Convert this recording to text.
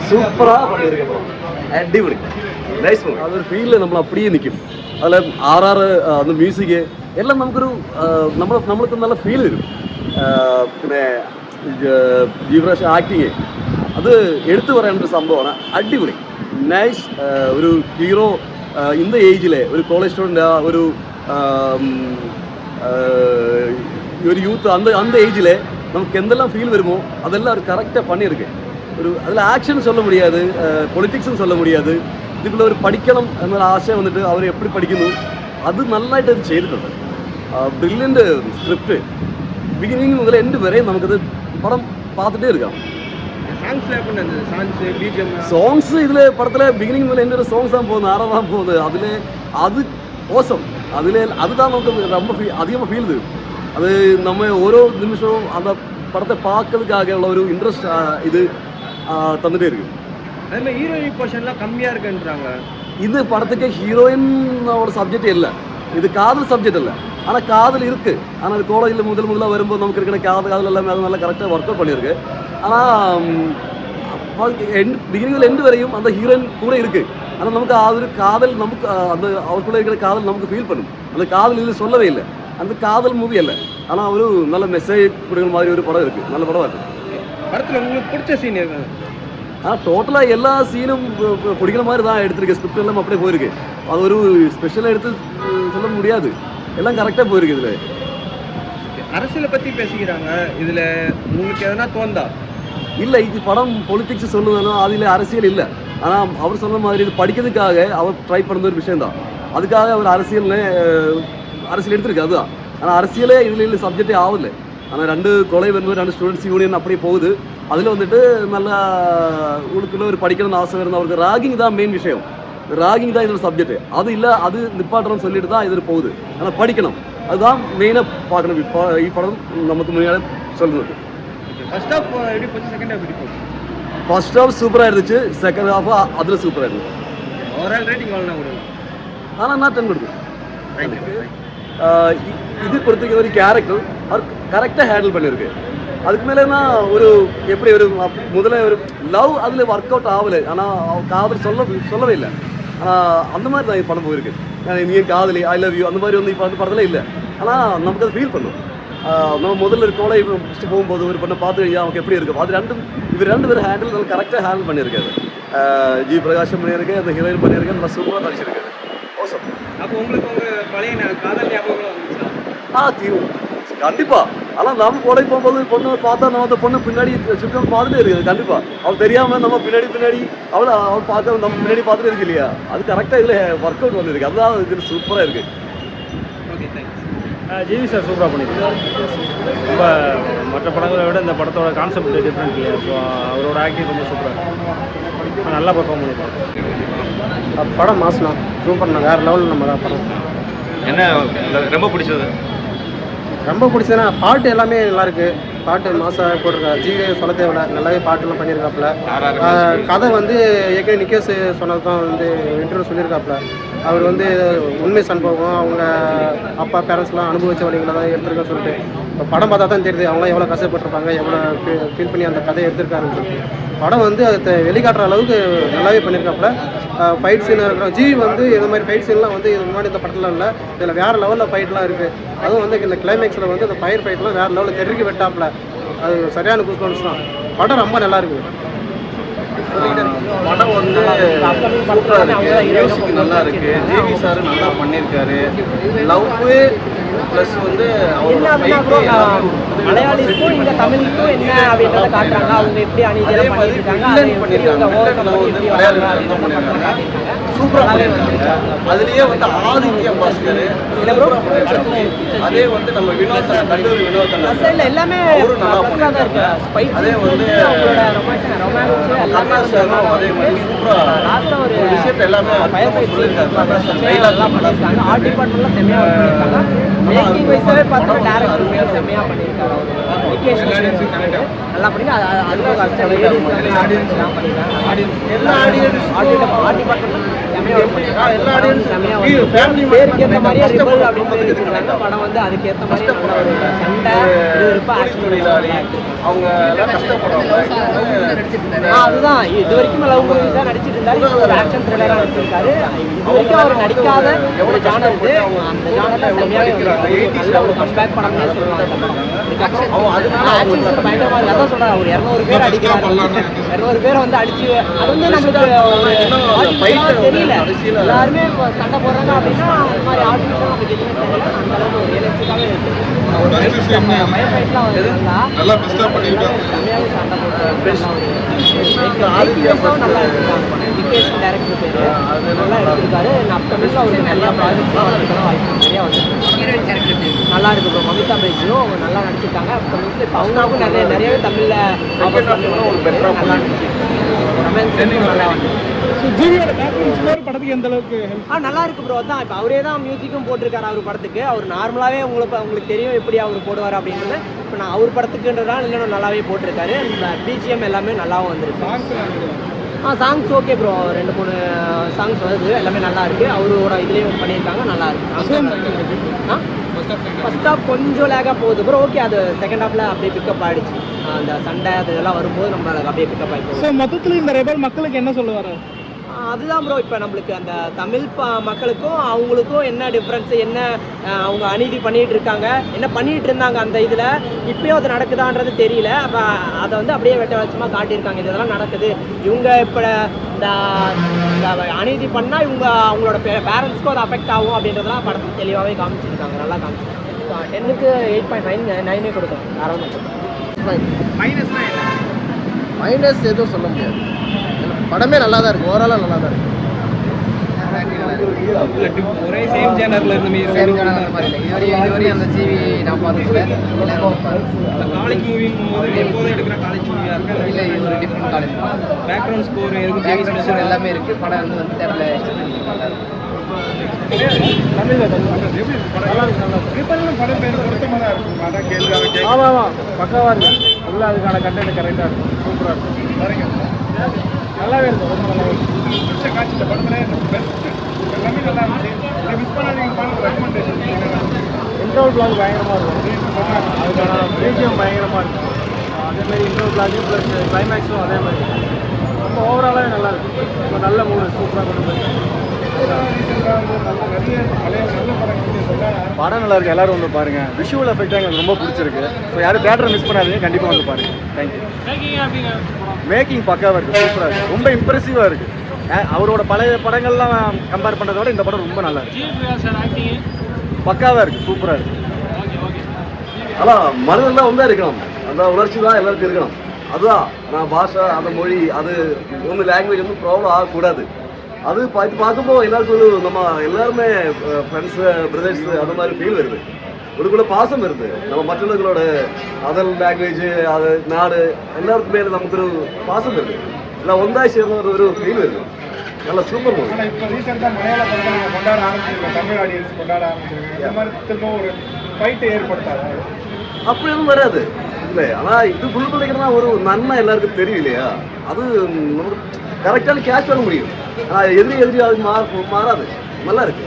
சூப்பராக பண்ணியிருக்கேன் bro. அடிபொளி nice movie. അതൊരു ഫീലിൽ നമ്മൾ അപ്പടിയേ നിൽക്കും. അതിൽ ആറാറ് അത് മ്യൂസിക് എല്ലാം നമുക്കൊരു നമ്മൾക്ക് നല്ല ഫീൽ തരും. പിന്നെ ജീവരാജ് ആക്ടിങ് അത് എടുത്തു പറയേണ്ട ഒരു സംഭവമാണ്. അടിപൊളി നൈസ്. ഒരു ഹീറോ இந்த ஏஜில் ஒரு காலேஜ் ஸ்டூடெண்ட் ஒரு ஒரு யூத் அந்த ஏஜில் நமக்கு எந்தெல்லாம் ஃபீல் வருமோ அதெல்லாம் அவர் கரெக்டாக பண்ணியிருக்கு. ஒரு அதில் ஆக்ஷன் சொல்ல முடியாது, പൊളിറ്റിക്സും சொல்ல முடியாது. இதுக்குள்ள ഒരു പഠിക്കണം എന്നൊരു ആശയം വന്നിട്ട് അവർ എപ്പോഴും പഠിക്കുന്നു. അത് നന്നായിട്ട് അത് ചെയ്തിട്ടുണ്ട്. ബ്രില്യൻ്റ് സ്ക്രിപ്റ്റ് ബിഗിനിങ് മുതൽ എൻഡ് വരെ നമുക്കത് പടം பார்த்துட்டே இருக்கலாம். சாங்ஸ் இதில் படத்தில் பிகினிங் முதல்ல எந்த ஒரு சாங்ஸ் தான் போகுது, ஆறாம் தான் போகுது. அதில் அது ஓசம். அதுதான் நமக்கு ரொம்ப அதிகமாக ஃபீல் தரும். அது நம்ம ஓரோ நிமிஷமும் அந்த படத்தை பார்க்கறதுக்காக உள்ள ஒரு இன்ட்ரெஸ்ட் இது தந்துட்டே இருக்கு. அதேமாதிரி ஹீரோயின் போர்ஷன்லாம் கம்மியாக இருக்குன்றாங்க. இது படத்துக்கு ஹீரோயினோட சப்ஜெக்ட் இல்லை, இது காதல் சப்ஜெக்ட் இல்லை. ஆனால் காதல் இருக்குது. ஆனால் அது காலேஜில் முதலாக வரும்போது நமக்கு இருக்கிற காதல் எல்லாமே அது நல்லா கரெக்டாக ஒர்க் அவுட் பண்ணியிருக்கு. ஆனால் பிகினிங்கில் எண்டு வரையும் அந்த ஹீரோயின் கூட இருக்குது. ஆனால் நமக்கு அது காதல் நமக்கு அந்த அவருக்குள்ளே இருக்கிற காதல் நமக்கு ஃபீல் பண்ணும். அந்த காதல் இதில் சொல்லவே இல்லை. அந்த காதல் மூவி இல்லை. ஆனால் ஒரு நல்ல மெசேஜ் கொடுக்குற மாதிரி ஒரு படம் இருக்குது. நல்ல படம் இருக்குது. படத்தில் உங்களுக்கு பிடிச்ச சீன் இருக்குது? டோட்டலாக எல்லா சீனும் பிடிக்கிற மாதிரி தான் எடுத்திருக்கு. ஸ்கிரிப்ட் எல்லாம் அப்படியே போயிருக்கு. அது ஒரு ஸ்பெஷலாக எடுத்து சொல்ல முடியாது. எல்லாம் கரெக்டாக போயிருக்கு. இதில் அரசியலை பற்றி பேசிக்கிறாங்க. இதில் உங்களுக்கு எதனா தோந்தா? இல்லை, இது படம் பொலிட்டிக்ஸ் சொல்லுவேன்னா அதில் அரசியல் இல்லை. ஆனால் அவர் சொன்ன மாதிரி இது படிக்கிறதுக்காக அவர் ட்ரை பண்ணுற ஒரு விஷயந்தான். அதுக்காக அவர் அரசியல் எடுத்திருக்கு. அதுதான். ஆனால் அரசியலே இதில் சப்ஜெக்டே ஆகலை. ஆனால் 2 கொலை வரும்போது 2 ஸ்டூடெண்ட்ஸ் யூனியன் அப்படியே போகுது. அதில் வந்துட்டு நல்லா உங்களுக்குள்ள ஒரு படிக்கணும்னு ஆசை இருந்தால் அவருக்கு ராகிங் தான் மெயின் விஷயம். ராகிங் தான் இதோட சப்ஜெக்ட். அது இல்லை, அது நிப்பாட்டுறோம்னு சொல்லிட்டு தான் இது போகுது. ஆனால் படிக்கணும், அதுதான் மெயினாக பார்க்கணும். ഈ படம் நமக்கு முன்னாடி சொல்லுது. ஃபர்ஸ்ட் ஹாஃப் எப்படி போச்சு, செகண்ட் ஹாஃப் எப்படி போச்சு? ஃபர்ஸ்ட் ஹாஃப் சூப்பராக இருந்துச்சு, செகண்ட் ஹாஃப் அதில் சூப்பராக இருந்துச்சு. ஓவரால் ரேட்டிங் எவ்வளோ கொடுக்கும்? ஆனால் நான் 10 கொடுக்கும். இது பொறுத்தவரைக்கும் ஒரு கேரக்டர் அவர் கரெக்டாக ஹேண்டில் பண்ணியிருக்கு. அதுக்கு மேலேனா ஒரு எப்படி ஒரு முதல்ல ஒரு லவ் அதில் ஒர்க் அவுட் ஆகலை. ஆனால் காதல் சொல்லவே இல்லை. ஆனால் அந்த மாதிரி தான் படம் போயிருக்கு. நீ காதலி, ஐ லவ் யூ அந்த மாதிரி வந்து இப்போ அந்த படத்தில் இல்லை. ஆனால் நமக்கு அதை ஃபீல் பண்ணும். நம்ம முதல்ல ஒரு கோலை ஃபஸ்ட்டு போகும்போது ஒரு பொண்ணை பார்த்து அவனுக்கு எப்படி இருக்குது. அது இவர் 2 பேரும் ஹேண்டில் கரெக்டாக ஹேண்டில் பண்ணியிருக்காரு. ஜி பிரகாஷம் பண்ணியிருக்கு, அந்த ஹீரோயின் பண்ணியிருக்கேன், நல்லா சூப்பராக நடிச்சிருக்காரு. ஓசம். அப்போ உங்களுக்கு உங்கள் பழைய காதல் ஞாபகம் வந்துச்சா? கண்டிப்பாக. ஆனால் நம்ம கோடை போகும்போது பொண்ணு பார்த்தா நம்ம அந்த பொண்ணு பின்னாடி சுற்றி பார்த்துட்டே இருக்குது. கண்டிப்பாக அவள் தெரியாமல் நம்ம பின்னாடி அவள் பார்க்க நம்ம பின்னாடி பார்த்துட்டு இருக்கு இல்லையா. அது கரெக்டாக இதில் ஒர்க் அவுட் வந்துருக்கு. அதுதான் இது சூப்பராக இருக்குது. Okay, thanks. ஜிவி சார் சூப்பராக பண்ணியிருக்காரு. ரொம்ப மற்ற படங்களை விட இந்த படத்தோட கான்செப்ட் டிஃப்ரெண்ட் இல்லையா. ஸோ அவரோட ஆக்டிங் ரொம்ப சூப்பராக நல்லா பர்ஃபார்ம் பண்ணியிருக்காரு. படம் மாசம் சூப்பர்ண்ணா, வேறு லெவலில் நம்ம தான் படம். என்ன ரொம்ப பிடிச்சது? ரொம்ப பிடிச்சதுன்னா பாட்டு எல்லாமே நல்லாயிருக்கு. பாட்டு மாசாக போட்டிருக்காரு. ஜிவி சொல்ல தேவையில்ல, நல்லாவே பாட்டுலாம் பண்ணியிருக்காப்புல. கதை வந்து ஏற்கனவே நிக்கேஷ் சொன்னது தான் வந்து இன்டர்வியூ சொல்லியிருக்காப்புல. அவர் வந்து உண்மை சம்பவம் அவங்க அப்பா பேரண்ட்ஸ்லாம் அனுபவிச்ச வழிகளை தான் எடுத்துருக்கேன்னு சொல்லிட்டு இப்போ படம் பார்த்தா தான் தெரியுது அவங்களாம் எவ்வளோ கஷ்டப்பட்டிருப்பாங்க, எவ்வளோ ஃபீல் பண்ணி அந்த கதையை எடுத்திருக்காருன்னு சொல்லிட்டு. படம் வந்து அதை வெளிக்காட்டுற அளவுக்கு நல்லாவே பண்ணியிருக்காப்புல. ஃபைட் சீனாக இருக்கிறோம். ஜிவி வந்து இது மாதிரி ஃபைட் சீன்லாம் வந்து இது முன்னாடி இந்த படத்தில் இல்லை. இதில் வேறு லெவலில் ஃபைட்லாம் இருக்குது. அதுவும் வந்து இந்த கிளைமேக்ஸில் வந்து இந்த ஃபயர் ஃபைட்லாம் வேறு லெவலில் தெருக்கி வெட்டாப்புல. அது சரியான கூஸ்பம்ஸ் தான். படம் ரொம்ப நல்லா இருக்குது. படம் வந்து சூப்பராக இருக்குது. மியூசிக் நல்லா இருக்குது. ஜிவி சார் நல்லா பண்ணியிருக்காரு. லவ் ப்ளஸ் வந்து மலையாளிக்கும் இந்த தமிழுக்கும் என்ன அப்படின்றத காட்டுறாங்க. அவங்க எப்படி அணிஜெல்லாம் சூப்பராக பண்ணியிருக்காங்க. அதுலேயே வந்து ஆதித்ய பாஸ்கர், அதே வந்து நம்ம கல்லூரி வினோதன் எல்லாமே அதே வந்து அதே மாதிரி சூப்பராக ஒரு விஷயத்தை எல்லாமே ஆர்ட் டிபார்ட்மெண்ட்லாம் செம்மையாக பண்ணியிருக்காங்க. மேக்கிங் வைஸாகவே பார்த்தா டேரக்டர் செம்மையாக பண்ணியிருக்காரு. நல்லா பண்ணி அது ஆர்ட் டிபார்ட்மெண்ட் செமையா வரும். செமையா வரும். பேருக்கு ஏற்ற மாதிரியே ரிபல் அப்படின்னு பேர் வச்சிருக்காங்க. படம் வந்து அதுக்கு ஏற்ற மாதிரி நல்ல ஒரு சண்டை விறுவிறுப்பா ஆக்ஷன் அவங்க எல்லாம் கஷ்டப்படுறாங்க. அதுதான் இது வரைக்கும் லவ் மூவிஸ் தான் நடிச்சிட்டு இருந்தாரு. இப்போ ஒரு ஆக்ஷன் த்ரில்லரா நடிச்சிருக்காரு. இது வரைக்கும் அவர் நடிக்காத ஒரு ஜானர் இது. அந்த ஜானர்ல செமையாவே நல்ல ஒரு கம்பேக் படம்னே சொல்லுவாங்க அந்த படம். அதுக்கான ஆக்ஷன் சீன் பயங்கரமா இருக்கு. அதான் சொல்றேன், ஒரு 200 பேர் அடிக்கிறாரு. 200 பேர் வந்து அடிச்சு அது வந்து நம்மளுக்கு தெரியல. எல்லாருமே இப்போ சண்டை போடுறாங்க அப்படின்னா அந்த மாதிரி ஆர்டிஃபிஷியல் நமக்கு எதுவுமே தெரியல. அந்த அளவுக்கு ஒரு ரியலிஸ்டிக்காவே இருக்கு. பயஃபைட்லாம் வந்து நல்லா செமையாவே சண்டை போட்டு நல்லா எடுத்திருக்காங்க. விகேஷ் டைரக்டர் பேரு நல்லா எடுத்திருக்காரு. அப்கமிங்ல அவருக்கு நிறைய ப்ராஜெக்ட்லாம் வரதுக்கெல்லாம் வாய்ப்பு நிறையா வந்து ஹீரோயின் கேரக்டர் நல்லா இருக்கு ப்ரோ. மமிதா பேஜியும் அவங்க நல்லா நடிச்சிருக்காங்க. அப்கமிங்ல இப்போ அவங்களுக்கும் நிறையவே தமிழ்ல ஒரு பெட்டராக நல்லா இருந்துச்சு. ரொமான்ஸ் நல்லா வந்து படத்துக்கு எந்த அளவுக்கு நல்லா இருக்கு ப்ரோ. அதான் இப்போ அவரே தான் மியூசிக்கும் போட்டிருக்காரு அவர் படத்துக்கு. அவர் நார்மலாகவே உங்களுக்கு தெரியும் எப்படி அவர் போடுவார் அப்படின்றது. இப்போ நான் அவர் படத்துக்குன்றதால இன்னும் நல்லாவே போட்டிருக்காரு. பிஜிஎம் எல்லாமே நல்லாவும் வந்திருக்கு. Songs okay bro. 2-3 சாங்ஸ் வருது, எல்லாமே நல்லா இருக்கு. அவரோட இதுலேயும் பண்ணியிருக்காங்க, நல்லா இருக்கு. ஃபர்ஸ்ட் ஹாஃப் கொஞ்சம் லேக்காக போகுது ப்ரோ. ஓகே, அது செகண்ட் ஹாஃபில் அப்படியே பிக்கப் ஆகிடுச்சு. அந்த சண்டை அது இதெல்லாம் வரும்போது நம்ம அப்படியே பிக்கப் ஆகிடுச்சு. ஸோ மொத்தத்தில் இந்த ரெபல் மக்களுக்கு என்ன சொல்லுவார்? அதுதான் ப்ரோ. இப்போ நம்மளுக்கு அந்த தமிழ் மக்களுக்கும் அவங்களுக்கும் என்ன டிஃப்ரென்ஸ், என்ன அவங்க அநீதி பண்ணிகிட்டு இருக்காங்க, என்ன பண்ணிகிட்டு இருந்தாங்க அந்த இதில், இப்போயும் அது நடக்குதான்றது தெரியல. அப்போ அதை வந்து அப்படியே வெட்ட வெளிச்சமாக காட்டியிருக்காங்க. இதெல்லாம் நடக்குது. இவங்க இப்போ இந்த அநீதி பண்ணால் இவங்க அவங்களோட பேரண்ட்ஸ்க்கும் அது அஃபெக்ட் ஆகும் அப்படின்றதெல்லாம் படத்துக்கு தெளிவாகவே காமிச்சிருக்காங்க. நல்லா காமிச்சிருக்காங்க. 10க்கு 8.9 கொடுக்கும். மைனஸ் எதுவும் சொல்ல முடியாது. படமே நல்லா தான் இருக்கு. ஓவராலாக நல்லா தான் இருக்கு. ஒரே சேம் ஜேனர்ல இருந்த மாதிரி இதுவரை அந்த ஜிவி நான் பார்த்ததில்ல. காலேஜ் மூவிங் போது எப்போதும் எடுக்கிற காலேஜ் மூவியா இருக்கு. இல்லை, இது ஒரு டிஃப்ரெண்ட் காலேஜ். பேக்ரவுண்ட் ஸ்கோர் எதுவும் பேக்ரவுண்ட் எல்லாமே இருக்குது. படம் வந்து தேட்டரில் ஆமாம் ஆமாம் பக்காவாக இருக்கு. ஃபுல்லாக அதுக்கான கண்டென்ட் கரெக்டாக இருக்கும். சூப்பராக இருக்கும். நல்லாவே இருக்கும். ரொம்ப நல்லா இன்டர்வல் பிளாக் பயங்கரமாக இருக்கும். அதுக்கான பிஜிஎம் பயங்கரமாக இருக்கும். அதேமாதிரி இன்டர்வல் பிளாக்கும் ப்ளஸ் கிளைமேக்ஸும் அதே மாதிரி ரொம்ப ஓவராலாகவே நல்லா இருக்கும். ரொம்ப நல்ல மூடு சூப்பராக கொண்டு போயிருக்காங்க. படம் நல்லா இருக்கு. எல்லாரும் வந்து பாருங்க. விஷுவல் எஃபெக்ட் எனக்கு ரொம்ப பிடிச்சிருக்கு. ஸோ யாரும் தேட்டரை மிஸ் பண்ணாதீங்க, கண்டிப்பாக வந்து பாருங்க. தேங்க்யூ. மேக்கிங் பக்காவாக இருக்குது, சூப்பராக இருக்குது, ரொம்ப இம்ப்ரெசிவாக இருக்குது. அவரோட பழைய படங்கள்லாம் கம்பேர் பண்ணுறத விட இந்த படம் ரொம்ப நல்லா இருக்கு. பக்காவாக இருக்குது, சூப்பராக இருக்குது. ஆனால் மனதெல்லாம் ஒன்றா இருக்கணும். அந்த உணர்ச்சி தான் எல்லாருக்கும் இருக்கணும். அதுதான் நான் பாஷை, அந்த மொழி, அது ஒன்று லாங்குவேஜ் வந்து ப்ராப்ளம் ஆகக்கூடாது. அது பார்க்கும்போது எல்லாருக்கும் நம்ம எல்லாருமே ஃப்ரெண்ட்ஸு பிரதர்ஸு அந்த மாதிரி ஃபீல் வருது. உங்களுக்குள்ள பாசம் வருது. நம்ம மற்றவர்களோட அதர் லாங்குவேஜ், அது நாடு எல்லாருக்குமே நமக்கு ஒரு பாசம் வருது. எல்லாம் ஒன்றாய் சேர்ந்த ஒரு ஃபீல் வருது. நல்ல சூப்பர் மூவி. இப்போ ரீசெண்டாக மலையாள படத்தை நம்ம கொண்டாட ஆரம்பிச்சிருக்கோம். தமிழ் ஆடியன்ஸ் கொண்டாட ஆரம்பிச்சிருக்கோம். இந்த மாதிரி திரும்ப ஒரு ஃபைட்டு ஏற்படுத்தாது. அப்படி எதுவும் வராது இல்லை. ஆனால் இது புல் பிள்ளைக்கிறதா ஒரு நன்மை எல்லாருக்கும் தெரியும் இல்லையா? அது நமக்கு கரெக்டான கேஷ் பண்ண முடியும். ஆனால் எதிரி அது மாறாது. நல்லா இருக்கு.